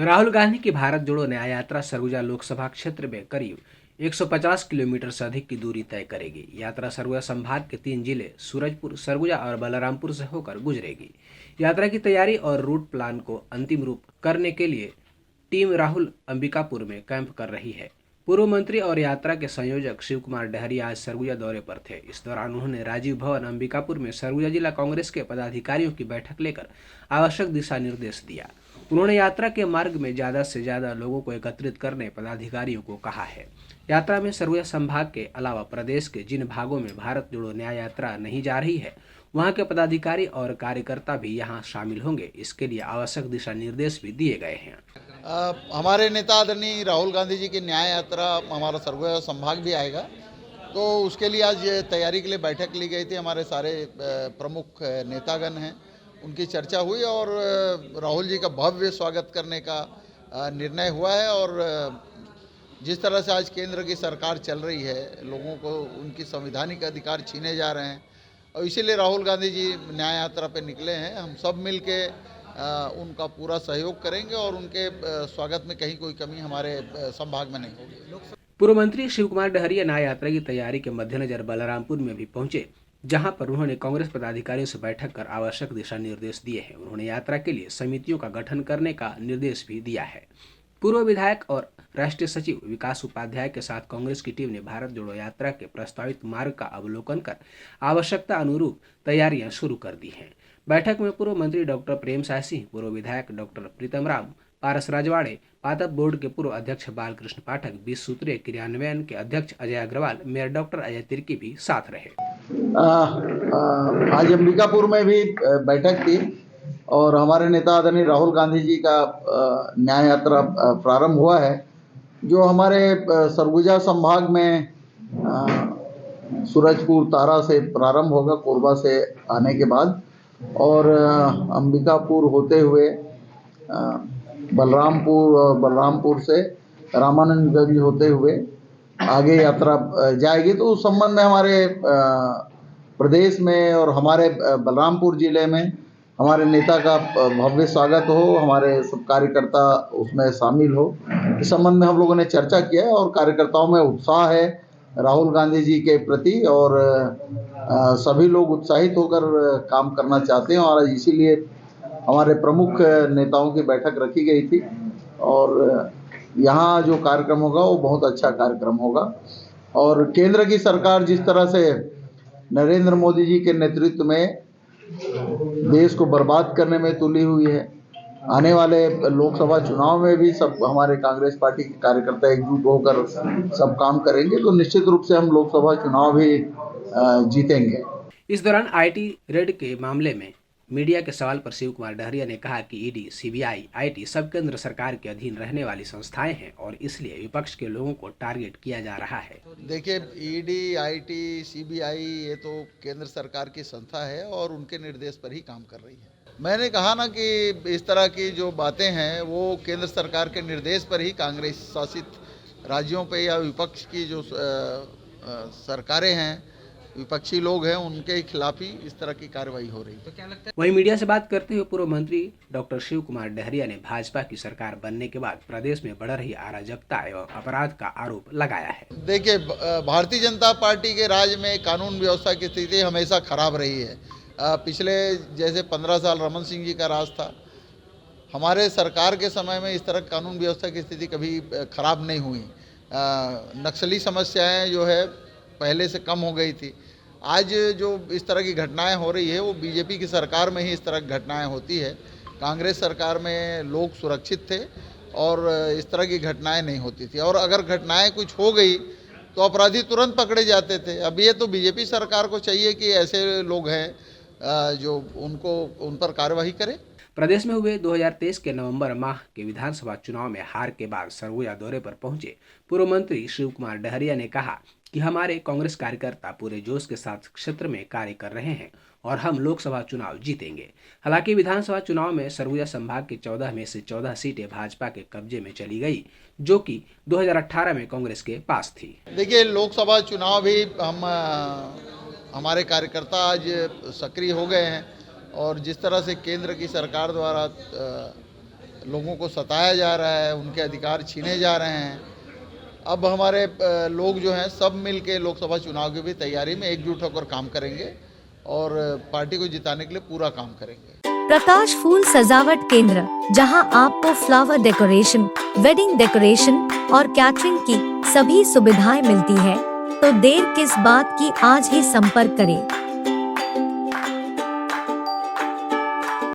राहुल गांधी की भारत जोड़ो न्याय यात्रा सरगुजा लोकसभा क्षेत्र में करीब 150 किलोमीटर से अधिक की दूरी तय करेगी। यात्रा सरगुजा संभाग के 3 जिले सूरजपुर, सरगुजा और बलरामपुर से होकर गुजरेगी। यात्रा की तैयारी और रूट प्लान को अंतिम रूप करने के लिए टीम राहुल अंबिकापुर में कैंप कर रही है। पूर्व मंत्री और यात्रा के संयोजक शिव कुमार डहरिया आज सरगुजा दौरे पर थे। इस दौरान उन्होंने राजीव भवन अंबिकापुर में सरगुजा जिला कांग्रेस के पदाधिकारियों की बैठक लेकर आवश्यक दिशा निर्देश दिया। उन्होंने यात्रा के मार्ग में ज्यादा से ज्यादा लोगों को एकत्रित करने पदाधिकारियों को कहा है। यात्रा में सरगुजा संभाग के अलावा प्रदेश के जिन भागों में भारत जोड़ो न्याय यात्रा नहीं जा रही है, वहां के पदाधिकारी और कार्यकर्ता भी यहां शामिल होंगे। इसके लिए आवश्यक दिशा निर्देश भी दिए गए हैं। हमारे नेता आदरणीय राहुल गांधी जी की न्याय यात्रा हमारा सरगुजा संभाग भी आएगा, तो उसके लिए आज तैयारी के लिए बैठक ली गई थी। हमारे सारे प्रमुख नेतागण हैं, उनकी चर्चा हुई और राहुल जी का भव्य स्वागत करने का निर्णय हुआ है। और जिस तरह से आज केंद्र की सरकार चल रही है, लोगों को उनकी संवैधानिक अधिकार छीने जा रहे हैं और इसीलिए राहुल गांधी जी न्याय यात्रा पे निकले हैं। हम सब मिल के उनका पूरा सहयोग करेंगे और उनके स्वागत में कहीं कोई कमी हमारे संभाग में नहीं होगी। पूर्व मंत्री शिव कुमार डहरिया न्याय यात्रा की तैयारी के मद्देनजर बलरामपुर में भी पहुंचे, जहां पर उन्होंने कांग्रेस पदाधिकारियों से बैठक कर आवश्यक दिशा निर्देश दिए हैं। उन्होंने यात्रा के लिए समितियों का गठन करने का निर्देश भी दिया है। पूर्व विधायक और राष्ट्रीय सचिव विकास उपाध्याय के साथ कांग्रेस की टीम ने भारत जोड़ो यात्रा के प्रस्तावित मार्ग का अवलोकन कर आवश्यकता अनुरूप तैयारियां शुरू कर दी हैं। बैठक में पूर्व मंत्री डॉक्टर प्रेम साय सिंह, पूर्व विधायक डॉक्टर प्रीतम राम, पारस राजवाड़े, पातप बोर्ड के पूर्व अध्यक्ष बालकृष्ण पाठक, 20 सूत्रीय क्रियान्वयन के अध्यक्ष अजय अग्रवाल, मेयर डॉक्टर अजय तिर्की भी साथ रहे। आज अंबिकापुर में भी बैठक थी और हमारे नेता आदरणीय राहुल गांधी जी का न्याय यात्रा प्रारंभ हुआ है, जो हमारे सरगुजा संभाग में सूरजपुर तारा से प्रारंभ होगा, कोरबा से आने के बाद, और अंबिकापुर होते हुए बलरामपुर से रामानंदगंज होते हुए आगे यात्रा जाएगी। तो उस संबंध में हमारे प्रदेश में और हमारे बलरामपुर जिले में हमारे नेता का भव्य स्वागत हो, हमारे सब कार्यकर्ता उसमें शामिल हो, इस संबंध में हम लोगों ने चर्चा किया है। और कार्यकर्ताओं में उत्साह है राहुल गांधी जी के प्रति और सभी लोग उत्साहित होकर काम करना चाहते हैं और इसीलिए हमारे प्रमुख नेताओं की बैठक रखी गई थी। और यहाँ जो कार्यक्रम होगा वो बहुत अच्छा कार्यक्रम होगा। और केंद्र की सरकार जिस तरह से नरेंद्र मोदी जी के नेतृत्व में देश को बर्बाद करने में तुली हुई है, आने वाले लोकसभा चुनाव में भी सब हमारे कांग्रेस पार्टी के कार्यकर्ता एकजुट होकर सब काम करेंगे, तो निश्चित रूप से हम लोकसभा चुनाव भी जीतेंगे। इस दौरान आईटी रेड के मामले में मीडिया के सवाल पर शिव कुमार डहरिया ने कहा कि ईडी, सीबीआई, आईटी सब केंद्र सरकार के अधीन रहने वाली संस्थाएं हैं और इसलिए विपक्ष के लोगों को टारगेट किया जा रहा है। देखिए, ईडी, आईटी, सीबीआई ये तो केंद्र सरकार की संस्था है और उनके निर्देश पर ही काम कर रही है। मैंने कहा ना कि इस तरह की जो बातें हैं वो केंद्र सरकार के निर्देश पर ही कांग्रेस शासित राज्यों पे या विपक्ष की जो सरकारें हैं, विपक्षी लोग हैं, उनके खिलाफ ही इस तरह की कार्रवाई हो रही है। तो क्या लगता है? वहीं मीडिया से बात करते हुए पूर्व मंत्री डॉक्टर शिव कुमार डहरिया ने भाजपा की सरकार बनने के बाद प्रदेश में बढ़ रही अराजकता एवं अपराध का आरोप लगाया है। देखिए, भारतीय जनता पार्टी के राज में कानून व्यवस्था की स्थिति हमेशा खराब रही है। पिछले जैसे 15 साल रमन सिंह जी का राज था, हमारे सरकार के समय में इस तरह कानून व्यवस्था की स्थिति कभी खराब नहीं हुई। नक्सली समस्याएं जो है पहले से कम हो गई थी। आज जो इस तरह की घटनाएं हो रही है वो बीजेपी की सरकार में ही इस तरह की घटनाएं होती है। कांग्रेस सरकार में लोग सुरक्षित थे और इस तरह की घटनाएं नहीं होती थी, और अगर घटनाएं कुछ हो गई तो अपराधी तुरंत पकड़े जाते थे। अब ये तो बीजेपी सरकार को चाहिए कि ऐसे लोग हैं जो उन पर कार्यवाही करे। प्रदेश में हुए 2023 के नवंबर माह के विधानसभा चुनाव में हार के बाद सरगुजा दौरे पर पहुंचे पूर्व मंत्री शिव कुमार डहरिया ने कहा कि हमारे कांग्रेस कार्यकर्ता पूरे जोश के साथ क्षेत्र में कार्य कर रहे हैं और हम लोकसभा चुनाव जीतेंगे। हालांकि विधानसभा चुनाव में सरगुजा संभाग के 14 में से 14 सीटें भाजपा के कब्जे में चली गई, जो कि 2018 में कांग्रेस के पास थी। देखिए, लोकसभा चुनाव भी हमारे कार्यकर्ता आज सक्रिय हो गए हैं और जिस तरह से केंद्र की सरकार द्वारा लोगों को सताया जा रहा है, उनके अधिकार छीने जा रहे हैं। अब हमारे लोग जो हैं सब मिल के लोकसभा चुनाव की भी तैयारी में एकजुट होकर काम करेंगे और पार्टी को जिताने के लिए पूरा काम करेंगे। प्रकाश फूल सजावट केंद्र, जहां आपको फ्लावर डेकोरेशन, वेडिंग डेकोरेशन और कैटरिंग की सभी सुविधाएं मिलती है, तो देर किस बात की, आज ही संपर्क करें।